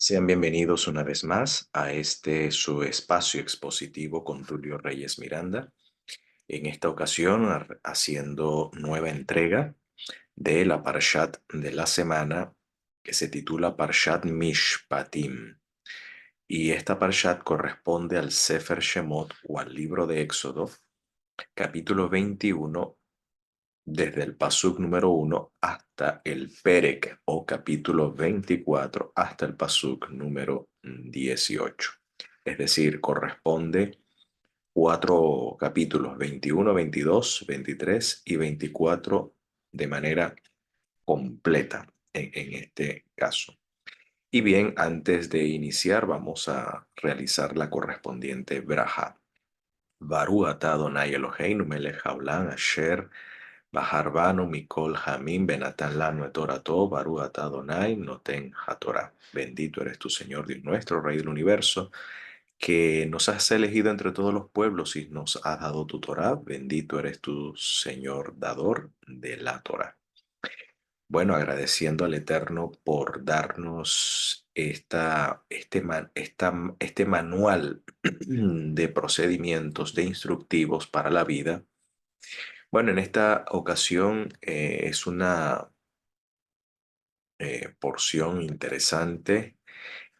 Sean bienvenidos una vez más a este su espacio expositivo con Tulio Reyes Miranda. En esta ocasión haciendo nueva entrega de la Parshat de la semana que se titula Parshat Mishpatim. Y esta Parshat corresponde al Sefer Shemot o al libro de Éxodo, capítulo 21, desde el pasuk número 1 hasta el Perek o capítulo 24 hasta el pasuk número 18. Es decir, corresponde cuatro capítulos 21, 22, 23 y 24 de manera completa en este caso. Y bien, antes de iniciar vamos a realizar la correspondiente braja. Baruch atah Adonai Eloheinu melech haolam asher Baharbanu Mikol Hamim Benatan Lanu Etorato Baruch atah Adonai Noten HaTorah. Bendito eres tu Señor Dios nuestro, Rey del universo, que nos has elegido entre todos los pueblos y nos has dado tu Torah. Bendito eres tu Señor dador de la Torah. Bueno, agradeciendo al Eterno por darnos este manual de procedimientos, de instructivos para la vida. Bueno, en esta ocasión es una porción interesante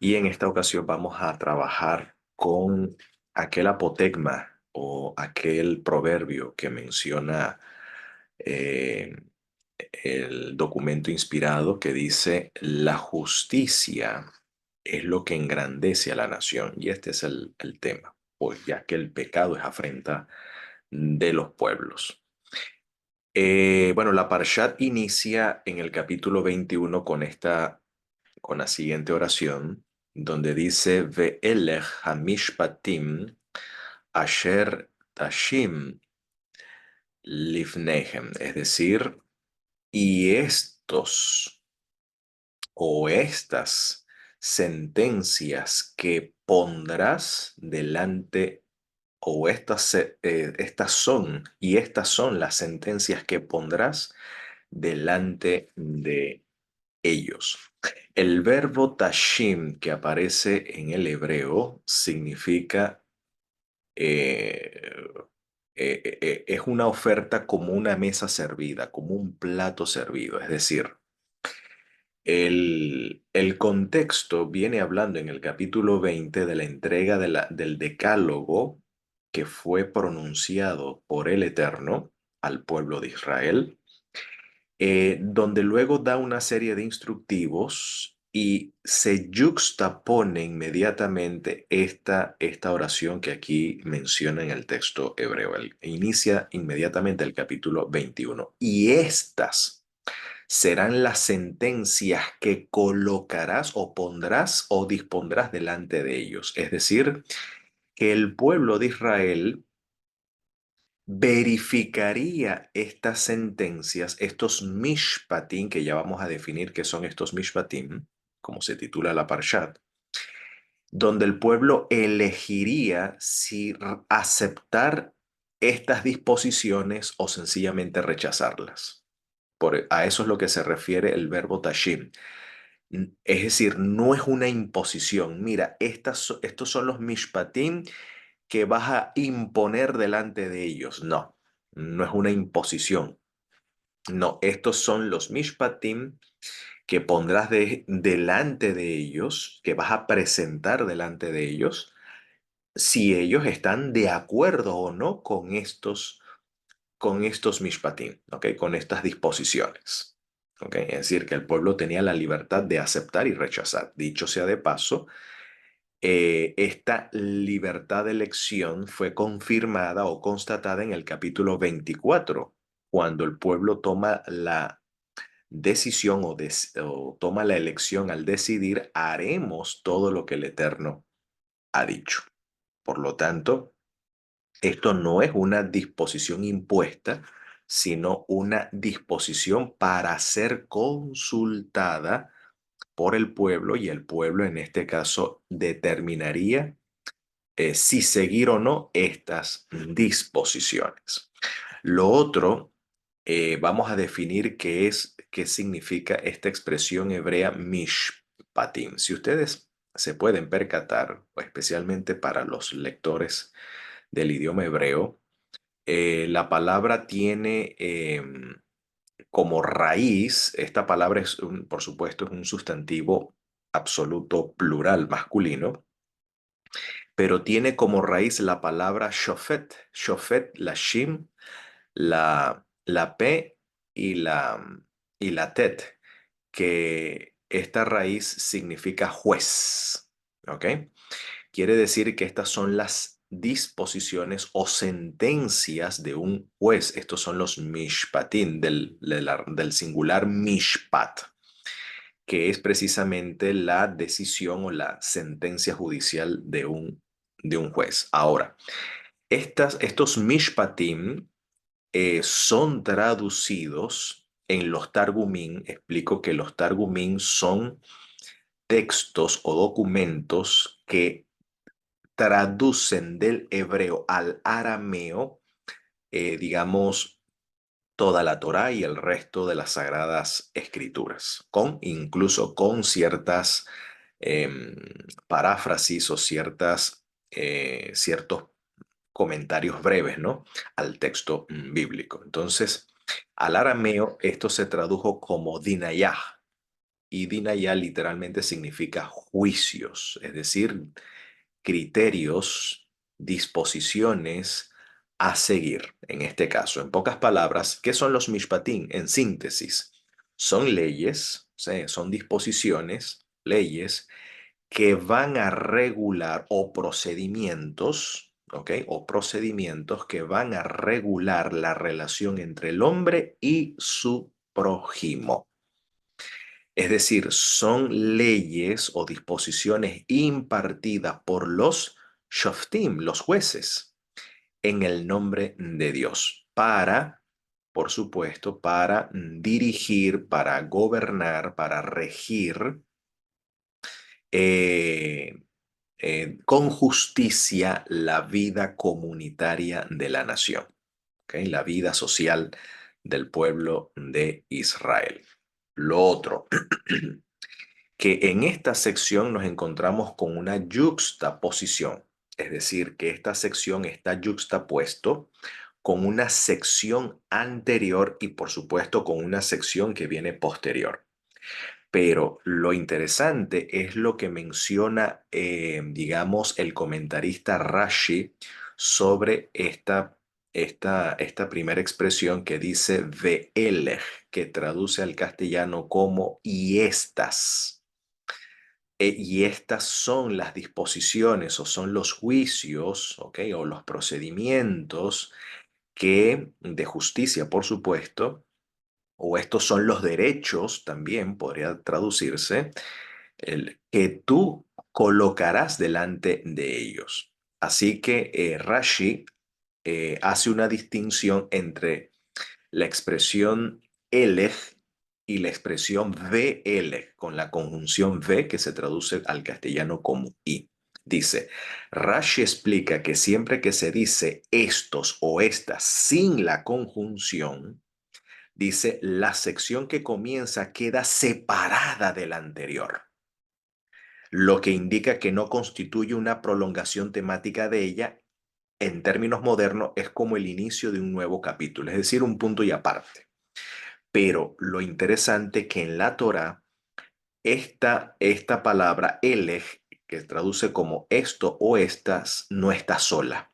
y en esta ocasión vamos a trabajar con aquel apotegma o aquel proverbio que menciona eh, el documento inspirado que dice: la justicia es lo que engrandece a la nación. Y este es el tema, pues ya que el pecado es afrenta de los pueblos. Bueno, la Parshat inicia en el capítulo 21 con la siguiente oración, donde dice: Ve'elech hamishpatim asher tashim lifnehem, es decir, y estos o estas sentencias que pondrás delante, o estas son las sentencias que pondrás delante de ellos. El verbo tashim que aparece en el hebreo significa, eh, es una oferta como una mesa servida, como un plato servido. Es decir, el contexto viene hablando en el capítulo 20 de la entrega del decálogo que fue pronunciado por el Eterno al pueblo de Israel, donde luego da una serie de instructivos y se yuxtapone inmediatamente esta oración que aquí menciona en el texto hebreo. Inicia inmediatamente el capítulo 21. Y estas serán las sentencias que colocarás o pondrás o dispondrás delante de ellos. Es decir, que el pueblo de Israel verificaría estas sentencias, estos mishpatim, que ya vamos a definir qué son estos mishpatim, como se titula la Parshat, donde el pueblo elegiría si aceptar estas disposiciones o sencillamente rechazarlas. A eso es lo que se refiere el verbo tashim. Es decir, no es una imposición. Mira, estos son los mishpatim que vas a imponer delante de ellos. No, no es una imposición. No, estos son los mishpatim que pondrás delante de ellos, que vas a presentar delante de ellos, si ellos están de acuerdo o no con estos mishpatim, ¿ok? Con estas disposiciones. ¿Ok? Es decir, que el pueblo tenía la libertad de aceptar y rechazar. Dicho sea de paso, esta libertad de elección fue confirmada o constatada en el capítulo 24, cuando el pueblo toma la decisión o toma la elección al decidir: haremos todo lo que el Eterno ha dicho. Por lo tanto, esto no es una disposición impuesta, sino una disposición para ser consultada por el pueblo, y el pueblo en este caso determinaría si seguir o no estas disposiciones. Lo otro, vamos a definir qué significa esta expresión hebrea mishpatim. Si ustedes se pueden percatar, especialmente para los lectores del idioma hebreo, la palabra tiene como raíz, esta palabra es, por supuesto, es un sustantivo absoluto plural masculino, pero tiene como raíz la palabra shofet. Shofet, la shin, la p y la tet, que esta raíz significa juez. ¿Ok? Quiere decir que estas son las disposiciones o sentencias de un juez. Estos son los mishpatim del singular mishpat, que es precisamente la decisión o la sentencia judicial de un juez. Ahora, estos mishpatim son traducidos en los targumín. Explico que los targumín son textos o documentos que traducen del hebreo al arameo, digamos, toda la Torá y el resto de las sagradas escrituras, incluso con ciertas em, paráfrasis o ciertos comentarios breves, ¿no? Al texto bíblico. Entonces, al arameo esto se tradujo como dinayah, y dinayah literalmente significa juicios, es decir, criterios, disposiciones a seguir. En este caso, en pocas palabras, ¿qué son los mishpatim? En síntesis, son leyes, ¿sí? Son disposiciones, leyes que van a regular o procedimientos, ¿ok? O procedimientos que van a regular la relación entre el hombre y su prójimo. Es decir, son leyes o disposiciones impartidas por los shoftim, los jueces, en el nombre de Dios, para, por supuesto, para dirigir, para gobernar, para regir eh, con justicia la vida comunitaria de la nación, ¿ok? La vida social del pueblo de Israel. Lo otro, que en esta sección nos encontramos con una yuxtaposición, es decir, que esta sección está yuxtapuesto con una sección anterior y por supuesto con una sección que viene posterior. Pero lo interesante es lo que menciona, digamos, el comentarista Rashi sobre esta primera expresión que dice ve'elech, que traduce al castellano como y estas. Y estas son las disposiciones o son los juicios, ¿ok? O los procedimientos que de justicia, por supuesto, o estos son los derechos, también podría traducirse, el que tú colocarás delante de ellos. Así que Rashi hace una distinción entre la expresión elej y la expresión ve'elej, con la conjunción ve que se traduce al castellano como y. Dice, Rashi explica que siempre que se dice estos o estas sin la conjunción, dice, la sección que comienza queda separada de la anterior, lo que indica que no constituye una prolongación temática de ella. En términos modernos, es como el inicio de un nuevo capítulo, es decir, un punto y aparte. Pero lo interesante es que en la Torá, esta palabra elej, que traduce como esto o estas, no está sola.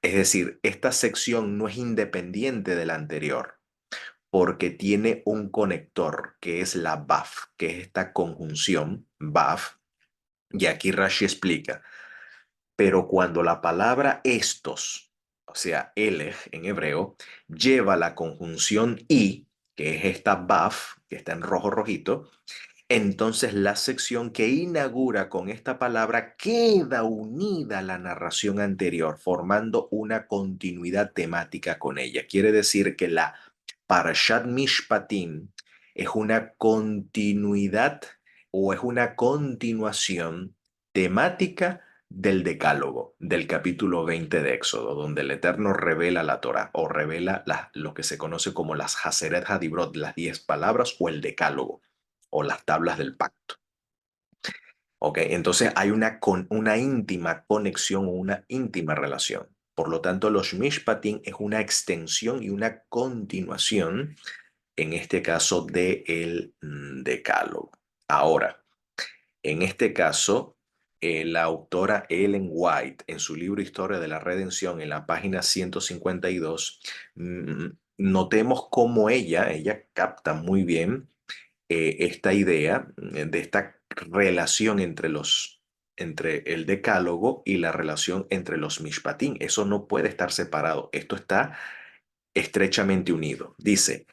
Es decir, esta sección no es independiente de la anterior, porque tiene un conector, que es la baf, que es esta conjunción baf. Y aquí Rashi explica, pero cuando la palabra estos, o sea, elej en hebreo, lleva la conjunción y, que es esta baf, que está en rojo rojito, entonces la sección que inaugura con esta palabra queda unida a la narración anterior, formando una continuidad temática con ella. Quiere decir que la Parashat Mishpatim es una continuidad o es una continuación temática del Decálogo, del capítulo 20 de Éxodo, donde el Eterno revela la Torah o revela lo que se conoce como las Haseret Hadibrot, las 10 palabras o el Decálogo o las tablas del pacto. ¿Ok? Entonces hay una íntima conexión o una íntima relación. Por lo tanto, los Mishpatim es una extensión y una continuación, en este caso, del Decálogo. Ahora, en este caso, la autora Ellen White, en su libro Historia de la Redención, en la página 152, notemos cómo ella capta muy bien esta idea de esta relación entre el decálogo y la relación entre los mishpatim. Eso no puede estar separado. Esto está estrechamente unido. Dice,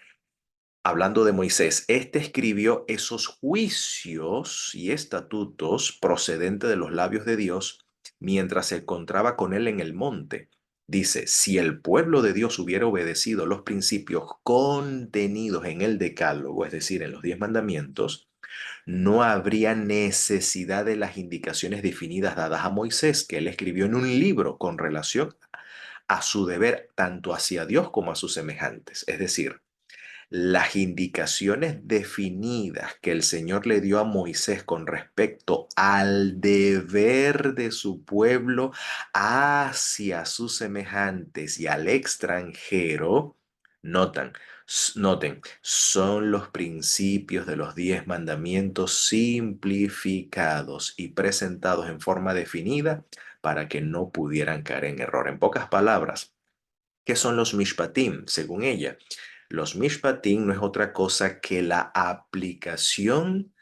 hablando de Moisés, este escribió esos juicios y estatutos procedentes de los labios de Dios mientras se encontraba con él en el monte. Dice, si el pueblo de Dios hubiera obedecido los principios contenidos en el decálogo, es decir, en los 10 mandamientos, no habría necesidad de las indicaciones definidas dadas a Moisés, que él escribió en un libro con relación a su deber tanto hacia Dios como a sus semejantes. Es decir, las indicaciones definidas que el Señor le dio a Moisés con respecto al deber de su pueblo hacia sus semejantes y al extranjero, noten, son los principios de los 10 mandamientos simplificados y presentados en forma definida para que no pudieran caer en error. En pocas palabras, ¿qué son los mishpatim? Según ella, los mishpatim no es otra cosa que la aplicación,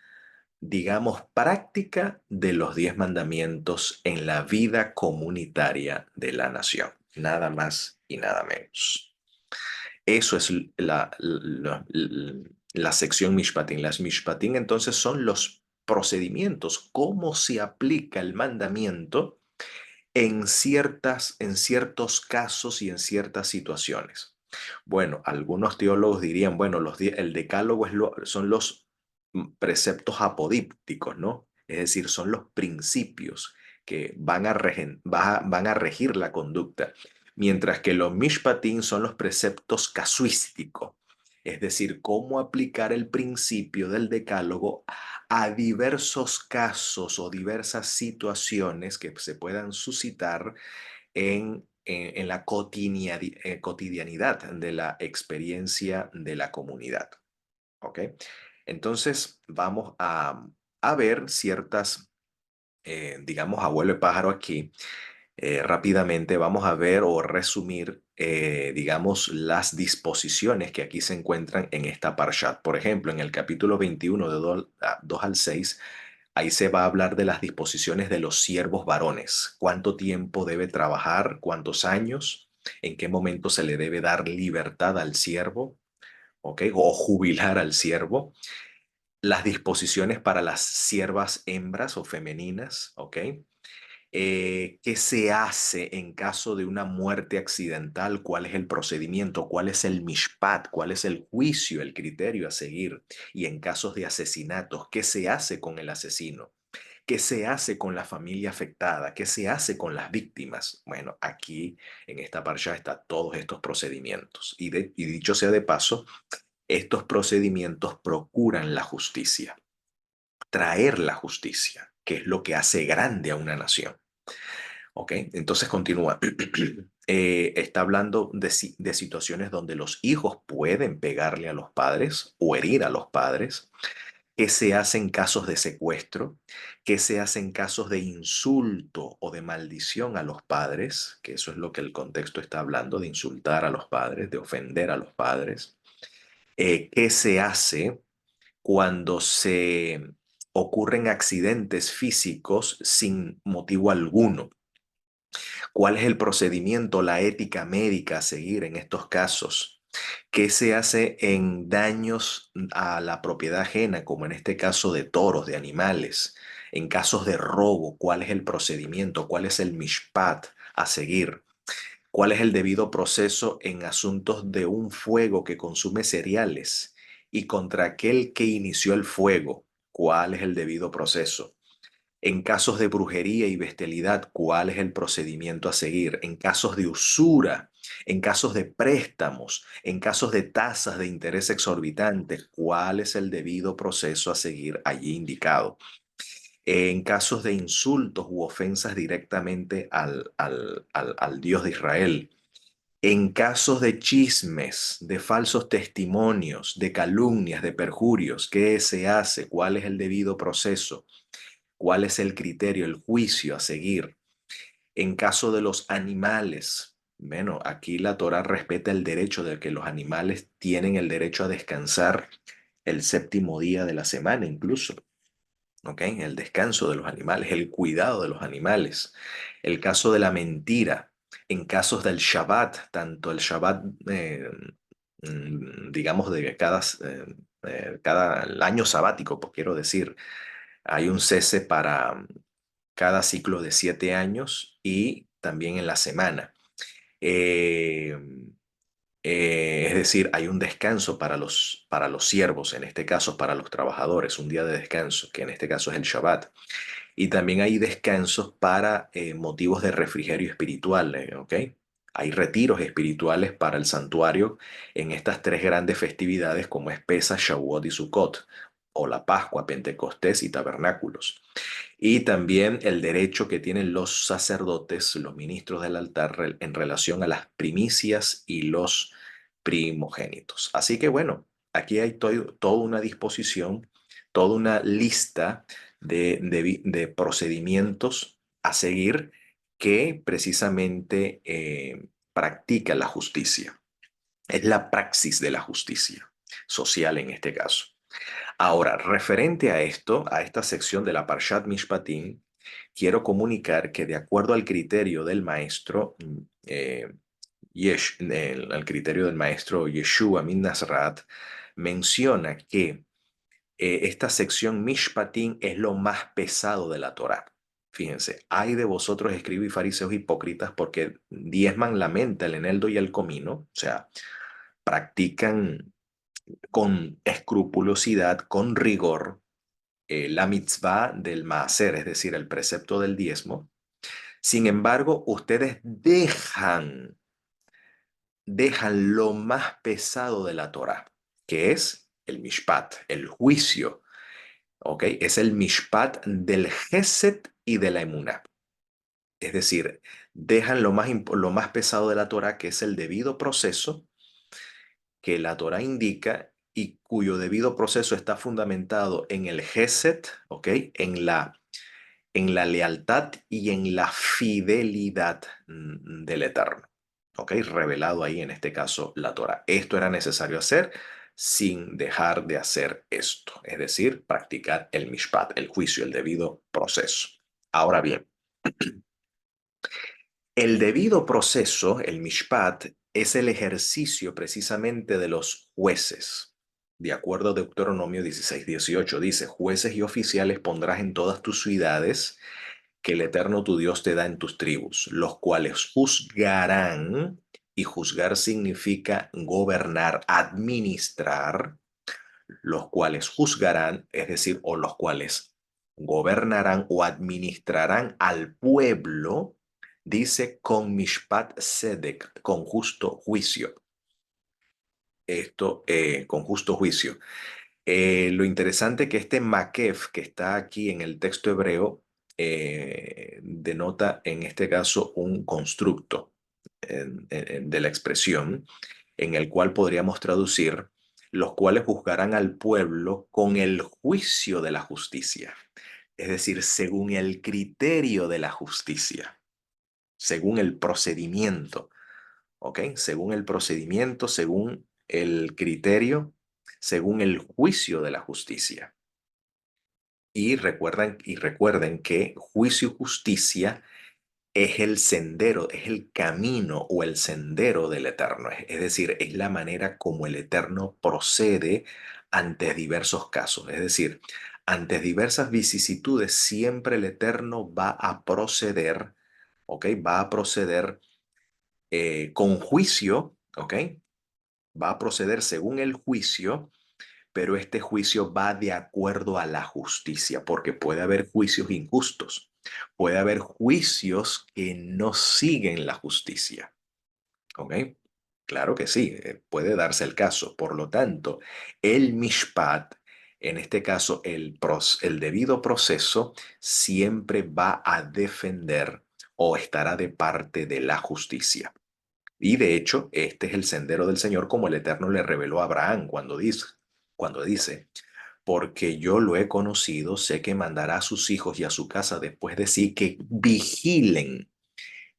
digamos, práctica de los 10 mandamientos en la vida comunitaria de la nación. Nada más y nada menos. Eso es la sección mishpatim. Las mishpatim entonces son los procedimientos, cómo se aplica el mandamiento en ciertos casos y en ciertas situaciones. Bueno, algunos teólogos dirían, bueno, el decálogo son los preceptos apodípticos, ¿no? Es decir, son los principios que van a regir la conducta, mientras que los mishpatim son los preceptos casuísticos, es decir, cómo aplicar el principio del decálogo a diversos casos o diversas situaciones que se puedan suscitar en la cotidianidad de la experiencia de la comunidad. ¿Ok? Entonces vamos a ver ciertas, digamos, abuelo de pájaro aquí. Rápidamente vamos a ver o resumir, digamos, las disposiciones que aquí se encuentran en esta parshat. Por ejemplo, en el capítulo 21 de 2 al 6, ahí se va a hablar de las disposiciones de los siervos varones. ¿Cuánto tiempo debe trabajar? ¿Cuántos años? ¿En qué momento se le debe dar libertad al siervo? ¿Ok? O jubilar al siervo. Las disposiciones para las siervas hembras o femeninas. ¿Ok? ¿Qué se hace en caso de una muerte accidental? ¿Cuál es el procedimiento? ¿Cuál es el mishpat? ¿Cuál es el juicio, el criterio a seguir? Y en casos de asesinatos, ¿qué se hace con el asesino? ¿Qué se hace con la familia afectada? ¿Qué se hace con las víctimas? Bueno, aquí en esta parcha están todos estos procedimientos. Y dicho sea de paso, estos procedimientos procuran la justicia, traer la justicia, que es lo que hace grande a una nación. ¿Ok? Entonces continúa. Está hablando de situaciones donde los hijos pueden pegarle a los padres o herir a los padres. ¿Qué se hace en casos de secuestro? ¿Qué se hace en casos de insulto o de maldición a los padres? Que eso es lo que el contexto está hablando, de insultar a los padres, de ofender a los padres. ¿Qué se hace cuando se ocurren accidentes físicos sin motivo alguno? ¿Cuál es el procedimiento, la ética médica a seguir en estos casos? ¿Qué se hace en daños a la propiedad ajena, como en este caso de toros, de animales? En casos de robo, ¿cuál es el procedimiento? ¿Cuál es el mishpat a seguir? ¿Cuál es el debido proceso en asuntos de un fuego que consume cereales? Y contra aquel que inició el fuego, ¿cuál es el debido proceso? En casos de brujería y bestialidad, ¿cuál es el procedimiento a seguir? En casos de usura, en casos de préstamos, en casos de tasas de interés exorbitantes, ¿cuál es el debido proceso a seguir allí indicado? En casos de insultos u ofensas directamente al Dios de Israel, en casos de chismes, de falsos testimonios, de calumnias, de perjurios, ¿qué se hace? ¿Cuál es el debido proceso? ¿Cuál es el criterio, el juicio a seguir? En caso de los animales, bueno, aquí la Torá respeta el derecho de que los animales tienen el derecho a descansar el séptimo día de la semana incluso. ¿Ok? El descanso de los animales, el cuidado de los animales. El caso de la mentira, en casos del Shabbat, tanto el Shabbat, digamos, de cada el año sabático, pues quiero decir, hay un cese para cada ciclo de 7 años y también en la semana. Eh, es decir, hay un descanso para los siervos, en este caso para los trabajadores, un día de descanso, que en este caso es el Shabbat. Y también hay descansos para motivos de refrigerio espiritual, ¿ok? Hay retiros espirituales para el santuario en estas tres grandes festividades como es Pesach, Shavuot y Sukkot, o la Pascua, Pentecostés y Tabernáculos. Y también el derecho que tienen los sacerdotes, los ministros del altar, en relación a las primicias y los primogénitos. Así que bueno, aquí hay toda una disposición, toda una lista de procedimientos a seguir que precisamente practica la justicia. Es la praxis de la justicia social en este caso. Ahora, referente a esto, a esta sección de la Parshat Mishpatim, quiero comunicar que de acuerdo al criterio del maestro, al criterio del maestro Yeshua Min Nasrat, menciona que esta sección Mishpatim es lo más pesado de la Torá. Fíjense, hay de vosotros escribas y fariseos hipócritas porque diezman la menta, el eneldo y el comino, o sea, practican con escrupulosidad, con rigor, la mitzvah del maaser, es decir, el precepto del diezmo. Sin embargo, ustedes dejan lo más pesado de la Torah, que es el mishpat, el juicio, ¿ok? Es el mishpat del Geset y de la emuná. Es decir, dejan lo más pesado de la Torah, que es el debido proceso que la Torah indica y cuyo debido proceso está fundamentado en el Geset, ¿ok? En la lealtad y en la fidelidad del Eterno, ¿ok? Revelado ahí en este caso la Torah. Esto era necesario hacer sin dejar de hacer esto, es decir, practicar el mishpat, el juicio, el debido proceso. Ahora bien, el debido proceso, el mishpat, es el ejercicio precisamente de los jueces. De acuerdo a Deuteronomio 16:18 dice, jueces y oficiales pondrás en todas tus ciudades que el Eterno tu Dios te da en tus tribus, los cuales juzgarán, y juzgar significa gobernar, administrar, los cuales juzgarán, es decir, o los cuales gobernarán o administrarán al pueblo, dice con mishpat sedek, con justo juicio. Esto, con justo juicio. Lo interesante que este makef que está aquí en el texto hebreo denota en este caso un constructo de la expresión en el cual podríamos traducir los cuales juzgarán al pueblo con el juicio de la justicia, es decir, según el criterio de la justicia, según el procedimiento. ¿Ok? Según el procedimiento, según el criterio, según el juicio de la justicia. Y recuerden que juicio y justicia es el sendero, es el camino o el sendero del Eterno. Es decir, es la manera como el Eterno procede ante diversos casos. Es decir, ante diversas vicisitudes, siempre el Eterno va a proceder, ¿ok? Va a proceder con juicio, ¿ok? Va a proceder según el juicio, pero este juicio va de acuerdo a la justicia, porque puede haber juicios injustos, puede haber juicios que no siguen la justicia, ¿ok? Claro que sí, puede darse el caso. Por lo tanto, el mishpat, En este caso, el debido proceso siempre va a defender o estará de parte de la justicia. Y de hecho, este es el sendero del Señor como el Eterno le reveló a Abraham cuando dice, porque yo lo he conocido, sé que mandará a sus hijos y a su casa después de sí que vigilen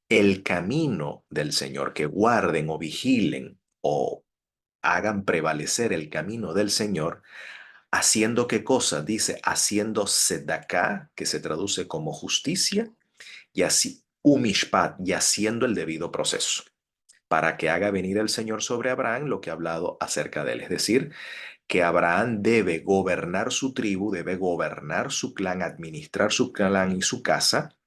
el camino del Señor, que guarden o vigilen o hagan prevalecer el camino del Señor, haciendo qué cosa, dice, haciendo sedaká, que se traduce como justicia, y así umishpat, y haciendo el debido proceso, para que haga venir el Señor sobre Abraham lo que ha hablado acerca de él. Es decir, que Abraham debe gobernar su tribu, debe gobernar su clan, administrar su clan y su casa.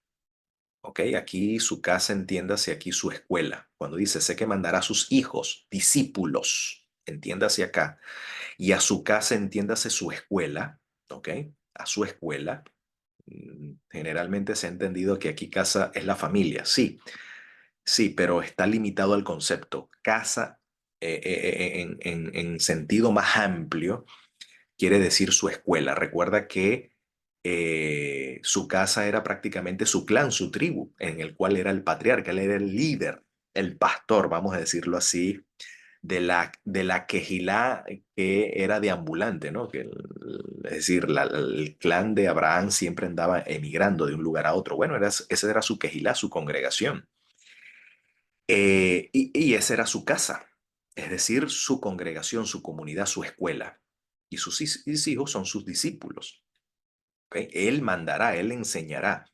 Ok, aquí su casa, entiéndase aquí su escuela. Cuando dice, sé que mandará a sus hijos, discípulos, entiéndase acá, y a su casa, entiéndase su escuela, ok, a su escuela. Generalmente se ha entendido que aquí casa es la familia, sí, sí, pero está limitado al concepto. Casa en sentido más amplio quiere decir su escuela. Recuerda que su casa era prácticamente su clan, su tribu, en el cual era el patriarca, él era el líder, el pastor, vamos a decirlo así, de la quejilá que era deambulante, ¿no? Es decir, el clan de Abraham siempre andaba emigrando de un lugar a otro. Bueno, esa era su quejilá, su congregación. Y esa era su casa, es decir, su congregación, su comunidad, su escuela. Y sus hijos son sus discípulos. ¿Ok? Él mandará, él enseñará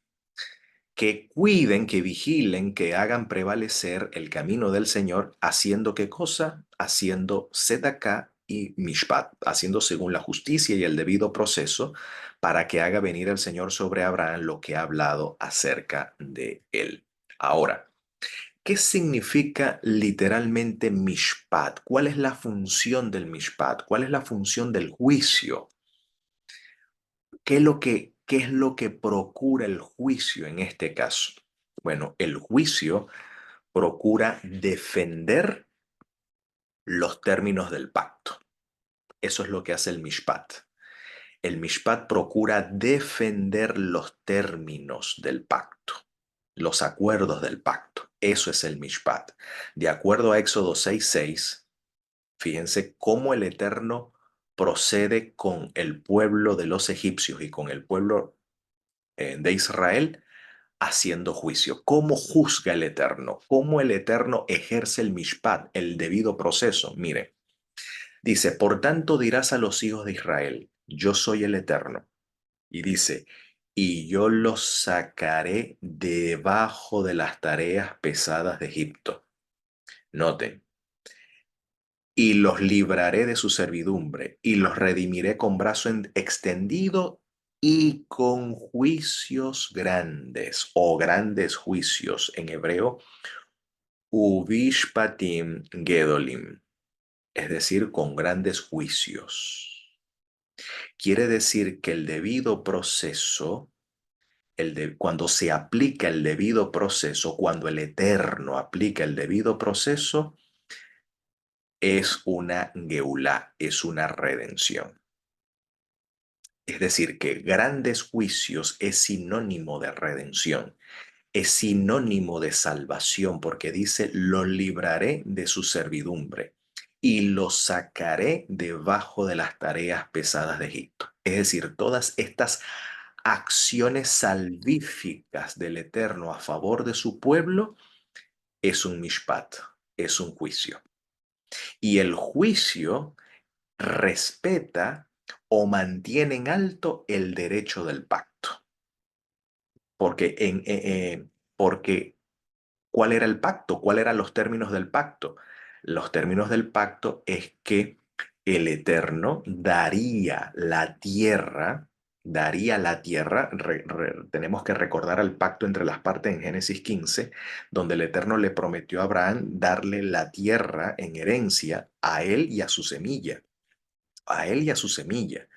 que cuiden, que vigilen, que hagan prevalecer el camino del Señor, haciendo qué cosa, haciendo sedaká y mishpat, haciendo según la justicia y el debido proceso, para que haga venir el Señor sobre Abraham lo que ha hablado acerca de él. Ahora, ¿qué significa literalmente mishpat? ¿Cuál es la función del mishpat? ¿Cuál es la función del juicio? ¿Qué es lo que procura el juicio en este caso? Bueno, el juicio procura defender los términos del pacto. Eso es lo que hace el mishpat. El mishpat procura defender los términos del pacto, los acuerdos del pacto. Eso es el mishpat. De acuerdo a Éxodo 6:6, fíjense cómo el Eterno procede con el pueblo de los egipcios y con el pueblo de Israel haciendo juicio. ¿Cómo juzga el Eterno? ¿Cómo el Eterno ejerce el mishpat, el debido proceso? Mire, dice, por tanto dirás a los hijos de Israel, yo soy el Eterno. Y dice, y yo los sacaré debajo de las tareas pesadas de Egipto. Noten, y los libraré de su servidumbre, y los redimiré con brazo extendido y con juicios grandes, o grandes juicios en hebreo, ubishpatim gedolim, es decir, con grandes juicios. Quiere decir que el debido proceso, cuando se aplica el debido proceso, cuando el Eterno aplica el debido proceso, es una geulá, es una redención. Es decir, que grandes juicios es sinónimo de redención, es sinónimo de salvación, porque dice, lo libraré de su servidumbre y lo sacaré debajo de las tareas pesadas de Egipto. Es decir, todas estas acciones salvíficas del Eterno a favor de su pueblo es un mishpat, es un juicio. Y el juicio respeta o mantiene en alto el derecho del pacto. Porque, porque ¿cuál era el pacto? ¿Cuáles eran los términos del pacto? Los términos del pacto es que el Eterno daría la tierra, tenemos que recordar el pacto entre las partes en Génesis 15, donde el Eterno le prometió a Abraham darle la tierra en herencia a él y a su semilla, a él y a su semilla.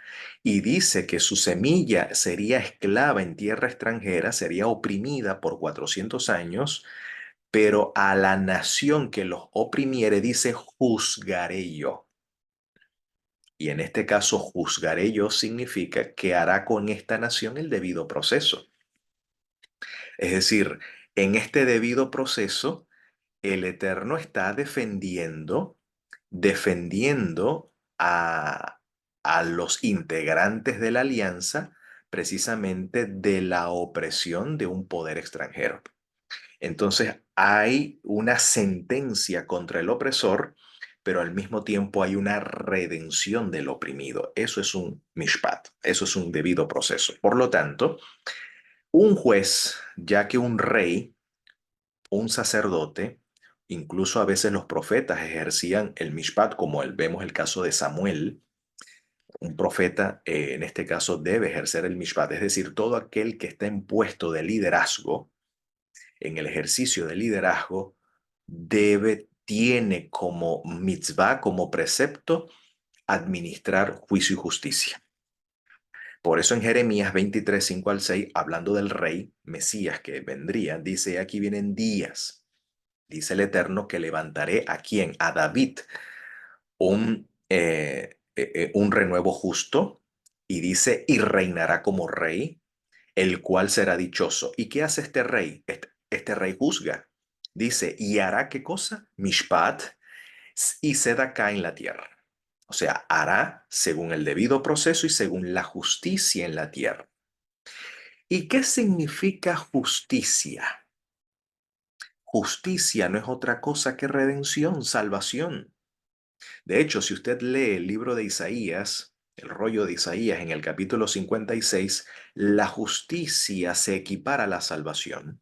Y dice que su semilla sería esclava en tierra extranjera, sería oprimida por 400 años, pero a la nación que los oprimiere, dice, juzgaré yo. Y en este caso, juzgaré yo significa que hará con esta nación el debido proceso. Es decir, en este debido proceso, el Eterno está defendiendo a los integrantes de la alianza precisamente de la opresión de un poder extranjero. Entonces hay una sentencia contra el opresor, pero al mismo tiempo hay una redención del oprimido. Eso es un mishpat, eso es un debido proceso. Por lo tanto, un juez, ya que un rey, un sacerdote, incluso a veces los profetas ejercían el mishpat, como vemos el caso de Samuel, un profeta en este caso debe ejercer el mishpat, es decir, todo aquel que está en puesto de liderazgo, en el ejercicio de liderazgo, tiene como mitzvah, como precepto, administrar juicio y justicia. Por eso en Jeremías 23, 5 al 6, hablando del rey Mesías que vendría, dice, aquí vienen días, dice el Eterno, que levantaré a quién, a David, un renuevo justo, y dice, y reinará como rey, el cual será dichoso. ¿Y qué hace este rey? Este rey juzga. Dice, ¿y hará qué cosa? Mishpat y sedaká en la tierra. O sea, hará según el debido proceso y según la justicia en la tierra. ¿Y qué significa justicia? Justicia no es otra cosa que redención, salvación. De hecho, si usted lee el libro de Isaías, el rollo de Isaías en el capítulo 56, la justicia se equipara a la salvación.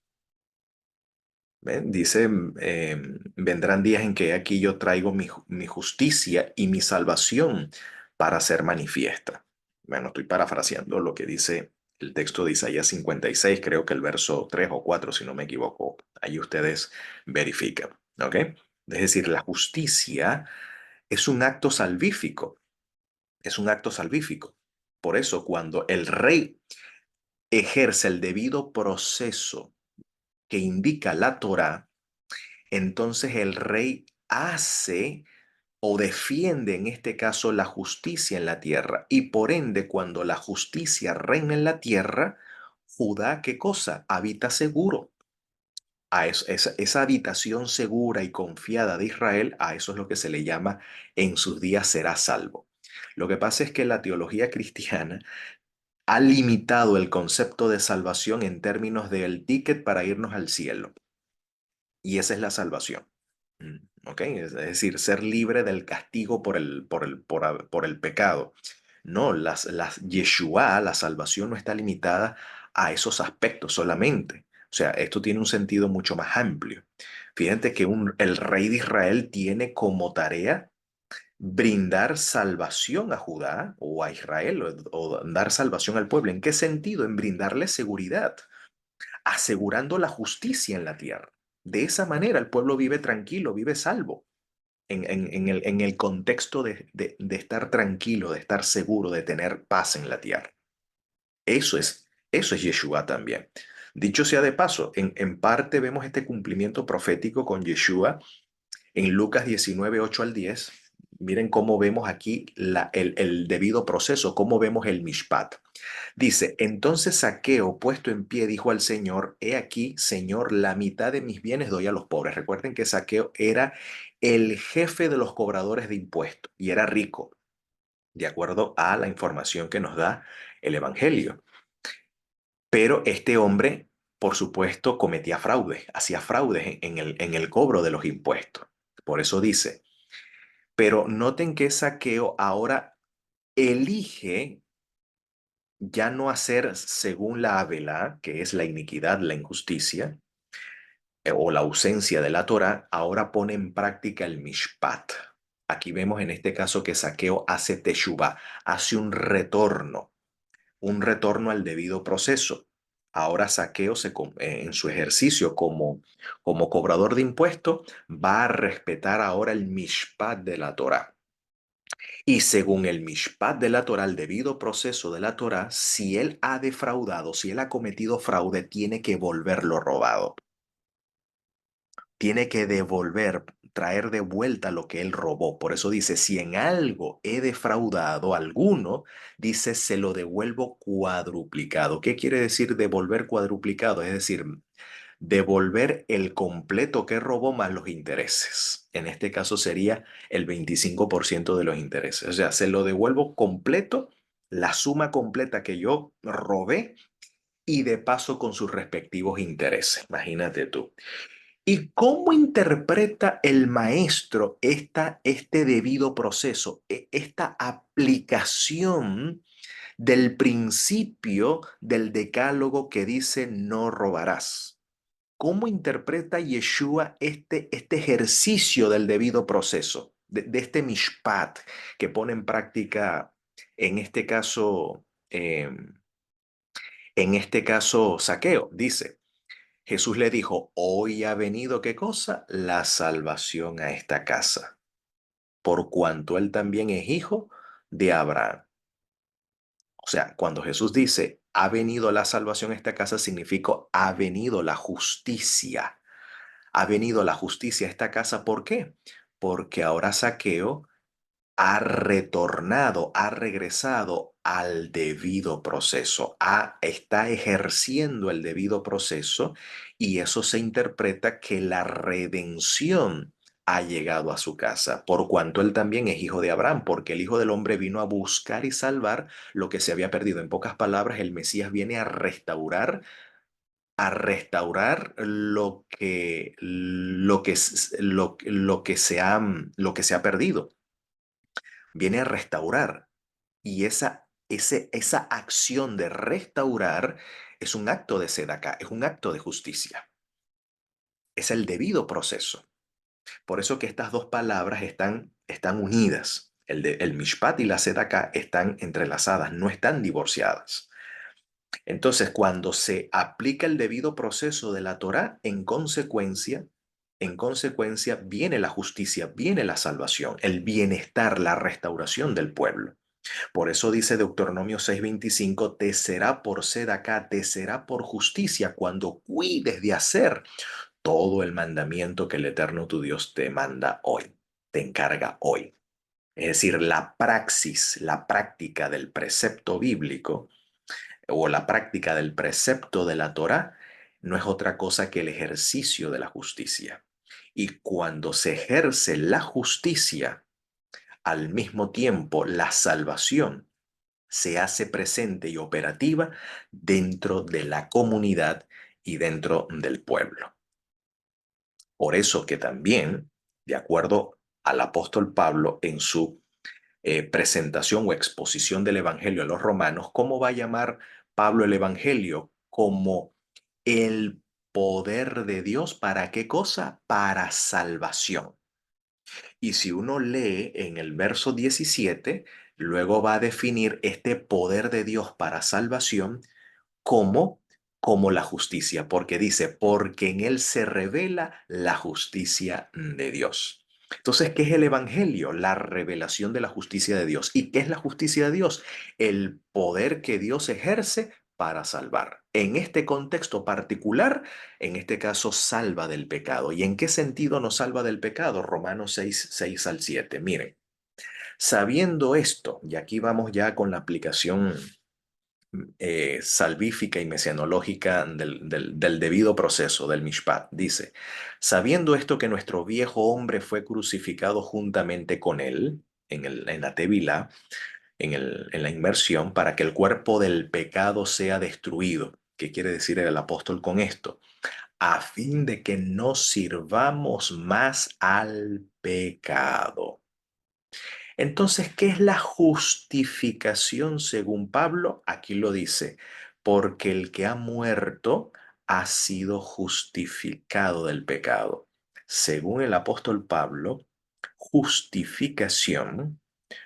¿Ven? Dice, vendrán días en que aquí yo traigo mi justicia y mi salvación para ser manifiesta. Bueno, estoy parafraseando lo que dice el texto de Isaías 56, creo que el verso 3 o 4, si no me equivoco. Ahí ustedes verifican, ¿ok? Es decir, la justicia es un acto salvífico, es un acto salvífico. Por eso, cuando el rey ejerce el debido proceso que indica la Torá, entonces el rey hace o defiende en este caso la justicia en la tierra. Y por ende, cuando la justicia reina en la tierra, Judá, ¿qué cosa? Habita seguro. Esa habitación segura y confiada de Israel, a eso es lo que se le llama en sus días será salvo. Lo que pasa es que la teología cristiana ha limitado el concepto de salvación en términos del ticket para irnos al cielo. Y esa es la salvación. ¿Ok? Es decir, ser libre del castigo por el pecado. No, Yeshua, la salvación no está limitada a esos aspectos solamente. O sea, esto tiene un sentido mucho más amplio. Fíjate que el rey de Israel tiene como tarea brindar salvación a Judá o a Israel o dar salvación al pueblo. ¿En qué sentido? En brindarle seguridad, asegurando la justicia en la tierra. De esa manera el pueblo vive tranquilo, vive salvo, en el contexto de estar tranquilo, de estar seguro, de tener paz en la tierra. Eso es Yeshua también. Dicho sea de paso, en parte vemos este cumplimiento profético con Yeshua en Lucas 19 8 al 10. Miren cómo vemos aquí el debido proceso, cómo vemos el mishpat. Dice, entonces Zaqueo, puesto en pie, dijo al Señor, he aquí, Señor, la mitad de mis bienes doy a los pobres. Recuerden que Zaqueo era el jefe de los cobradores de impuestos y era rico, de acuerdo a la información que nos da el Evangelio. Pero este hombre, por supuesto, cometía fraudes, hacía fraudes en el cobro de los impuestos. Por eso dice, pero noten que Zaqueo ahora elige ya no hacer según la Avelá, que es la iniquidad, la injusticia, o la ausencia de la Torá, ahora pone en práctica el Mishpat. Aquí vemos en este caso que Zaqueo hace teshuvá, hace un retorno al debido proceso. Ahora Zaqueo en su ejercicio como cobrador de impuestos va a respetar ahora el Mishpat de la Torá. Y según el mishpat de la Torá, el debido proceso de la Torá, si él ha defraudado, si él ha cometido fraude, tiene que volverlo robado. tiene que devolver, traer de vuelta lo que él robó. Por eso dice, si en algo he defraudado a alguno, dice, se lo devuelvo cuadruplicado. ¿Qué quiere decir devolver cuadruplicado? Es decir, devolver el completo que robó más los intereses. En este caso sería el 25% de los intereses. O sea, se lo devuelvo completo, la suma completa que yo robé y de paso con sus respectivos intereses. Imagínate tú. ¿Y cómo interpreta el maestro este debido proceso, esta aplicación del principio del decálogo que dice no robarás? ¿Cómo interpreta Yeshua este ejercicio del debido proceso, de este mishpat que pone en práctica, en este caso, Zaqueo? Dice, Jesús le dijo, hoy ha venido, ¿qué cosa? La salvación a esta casa, por cuanto él también es hijo de Abraham. O sea, cuando Jesús dice, ha venido la salvación a esta casa, significa, ha venido la justicia. Ha venido la justicia a esta casa. ¿Por qué? Porque ahora Zaqueo ha retornado, ha regresado al debido proceso, está ejerciendo el debido proceso y eso se interpreta que la redención ha llegado a su casa, por cuanto él también es hijo de Abraham, porque el Hijo del Hombre vino a buscar y salvar lo que se había perdido. En pocas palabras, el Mesías viene a restaurar lo que se ha perdido. Viene a restaurar. Y esa acción de restaurar es un acto de sedacá, es un acto de justicia. Es el debido proceso. Por eso que estas dos palabras están unidas. El mishpat y la sedacá están entrelazadas, no están divorciadas. Entonces, cuando se aplica el debido proceso de la Torá, en consecuencia viene la justicia, viene la salvación, el bienestar, la restauración del pueblo. Por eso dice Deuteronomio 6:25, te será por sedacá, te será por justicia cuando cuides de hacer todo el mandamiento que el Eterno tu Dios te manda hoy, te encarga hoy. Es decir, la praxis, la práctica del precepto bíblico o la práctica del precepto de la Torá no es otra cosa que el ejercicio de la justicia. Y cuando se ejerce la justicia, al mismo tiempo la salvación se hace presente y operativa dentro de la comunidad y dentro del pueblo. Por eso que también, de acuerdo al apóstol Pablo en su presentación o exposición del Evangelio a los romanos, ¿cómo va a llamar Pablo el Evangelio? Como el poder de Dios, ¿para qué cosa? Para salvación. Y si uno lee en el verso 17, luego va a definir este poder de Dios para salvación como la justicia, porque dice, porque en él se revela la justicia de Dios. Entonces, ¿qué es el Evangelio? La revelación de la justicia de Dios. ¿Y qué es la justicia de Dios? El poder que Dios ejerce para salvar. En este contexto particular, en este caso, salva del pecado. ¿Y en qué sentido nos salva del pecado? Romanos 6:6 al 7. Miren, sabiendo esto, y aquí vamos ya con la aplicación salvífica y mesianológica del debido proceso del Mishpat. Dice, sabiendo esto que nuestro viejo hombre fue crucificado juntamente con él, en la Tevilá, en la inmersión, para que el cuerpo del pecado sea destruido. ¿Qué quiere decir el apóstol con esto? A fin de que no sirvamos más al pecado. Entonces, ¿qué es la justificación según Pablo? Aquí lo dice, porque el que ha muerto ha sido justificado del pecado. Según el apóstol Pablo, justificación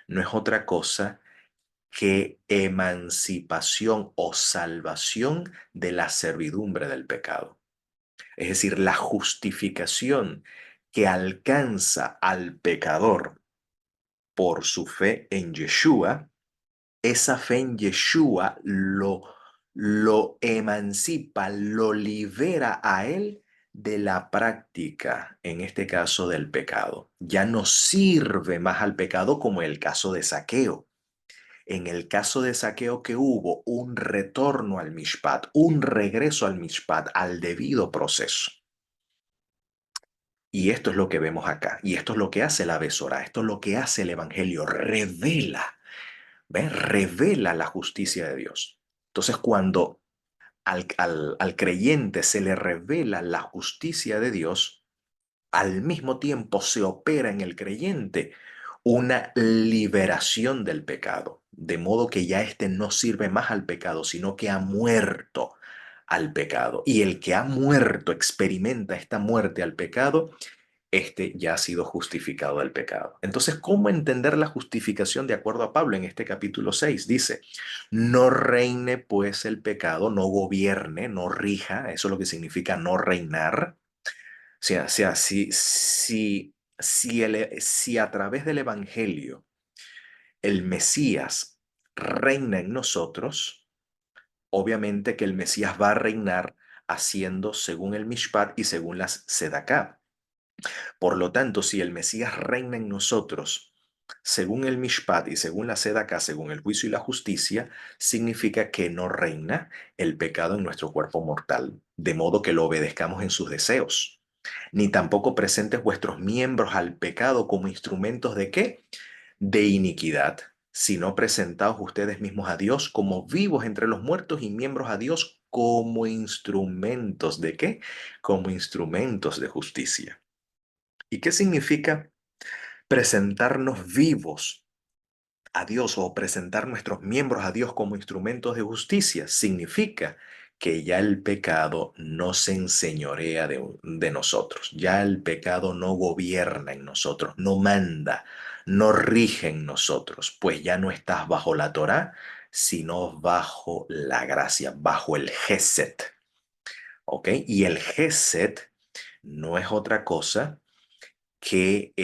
no es otra cosa que emancipación o salvación de la servidumbre del pecado. Es decir, la justificación que alcanza al pecador por su fe en Yeshua, esa fe en Yeshua lo emancipa, lo libera a él de la práctica, en este caso del pecado. Ya no sirve más al pecado como el caso de Zaqueo. En el caso de Zaqueo que hubo un retorno al Mishpat, un regreso al Mishpat, al debido proceso. Y esto es lo que vemos acá. Y esto es lo que hace la Besorá. Esto es lo que hace el Evangelio. Revela, ¿ves? Revela la justicia de Dios. Entonces, cuando al creyente se le revela la justicia de Dios, al mismo tiempo se opera en el creyente una liberación del pecado, de modo que ya éste no sirve más al pecado, sino que ha muerto al pecado. Y el que ha muerto experimenta esta muerte al pecado, este ya ha sido justificado del pecado. Entonces, ¿cómo entender la justificación de acuerdo a Pablo en este capítulo 6? Dice, no reine pues el pecado, no gobierne, no rija, eso es lo que significa no reinar. O sea, si a través del Evangelio el Mesías reina en nosotros, obviamente que el Mesías va a reinar haciendo según el Mishpat y según las Sedaká. Por lo tanto, si el Mesías reina en nosotros, según el Mishpat y según la Sedaká, según el juicio y la justicia, significa que no reina el pecado en nuestro cuerpo mortal, de modo que lo obedezcamos en sus deseos. Ni tampoco presentes vuestros miembros al pecado como instrumentos de ¿qué? De iniquidad, sino presentaos ustedes mismos a Dios como vivos entre los muertos y miembros a Dios como instrumentos de ¿qué? Como instrumentos de justicia. ¿Y qué significa presentarnos vivos a Dios o presentar nuestros miembros a Dios como instrumentos de justicia? Significa que ya el pecado no se enseñorea de nosotros, ya el pecado no gobierna en nosotros, no manda, no rige en nosotros, pues ya no estás bajo la Torá, sino bajo la gracia, bajo el Gesed, ¿ok? Y el Gesed no es otra cosa que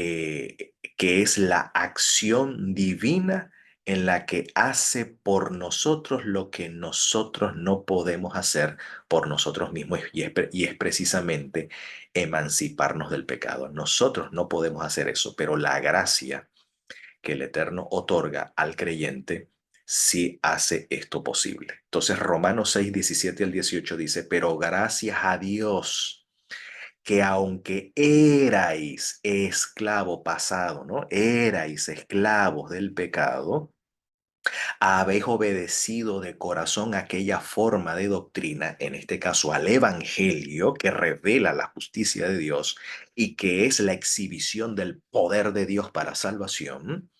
es la acción divina en la que hace por nosotros lo que nosotros no podemos hacer por nosotros mismos y es precisamente emanciparnos del pecado. Nosotros no podemos hacer eso, pero la gracia que el Eterno otorga al creyente sí hace esto posible. Entonces Romanos 6, 17 al 18 dice, pero gracias a Dios que aunque erais esclavo pasado, ¿no? Erais esclavos del pecado, habéis obedecido de corazón aquella forma de doctrina, en este caso al Evangelio, que revela la justicia de Dios y que es la exhibición del poder de Dios para salvación,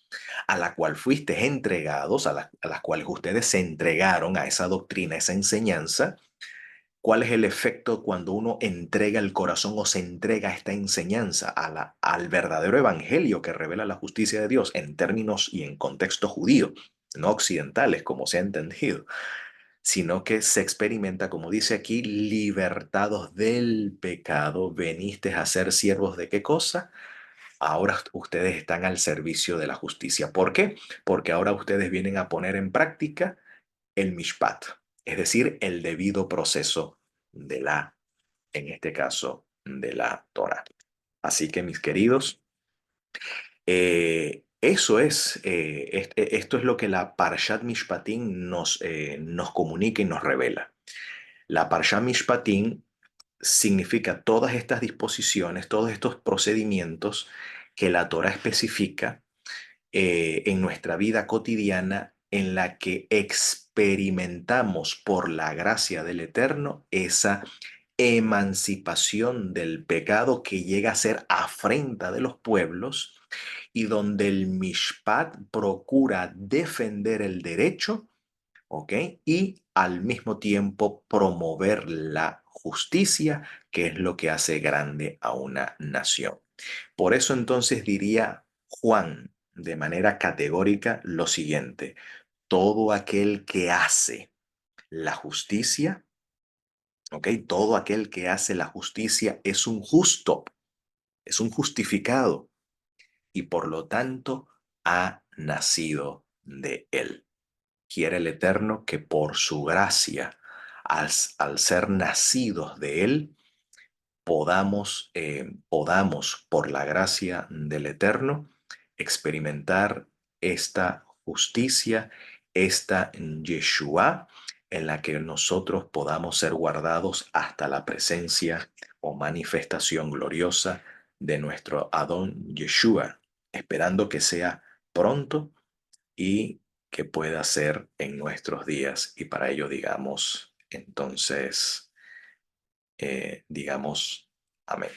a la cual fuisteis entregados, a las cuales ustedes se entregaron a esa doctrina, a esa enseñanza. ¿Cuál es el efecto cuando uno entrega el corazón o se entrega a esta enseñanza, al verdadero evangelio que revela la justicia de Dios en términos y en contexto judío, no occidentales como se ha entendido, sino que se experimenta, como dice aquí, libertados del pecado, venisteis a ser siervos de qué cosa? Ahora ustedes están al servicio de la justicia. ¿Por qué? Porque ahora ustedes vienen a poner en práctica el mishpat, es decir, el debido proceso de en este caso, de la Torah. Así que, mis queridos, eso es, esto es lo que la Parshat Mishpatim nos comunica y nos revela. La Parshat Mishpatim significa todas estas disposiciones, todos estos procedimientos que la Torah especifica en nuestra vida cotidiana en la que experimentamos por la gracia del Eterno esa emancipación del pecado que llega a ser afrenta de los pueblos y donde el Mishpat procura defender el derecho, ¿ok? Y al mismo tiempo promover la justicia, que es lo que hace grande a una nación. Por eso entonces diría Juan de manera categórica lo siguiente: todo aquel que hace la justicia, ¿ok? Todo aquel que hace la justicia es un justo, es un justificado y por lo tanto ha nacido de él. Quiere el Eterno que por su gracia, al ser nacidos de él, podamos, por la gracia del Eterno, experimentar esta justicia, esta Yeshua, en la que nosotros podamos ser guardados hasta la presencia o manifestación gloriosa de nuestro Adón Yeshua, esperando que sea pronto y que pueda ser en nuestros días. Y para ello digamos, entonces, digamos, amén.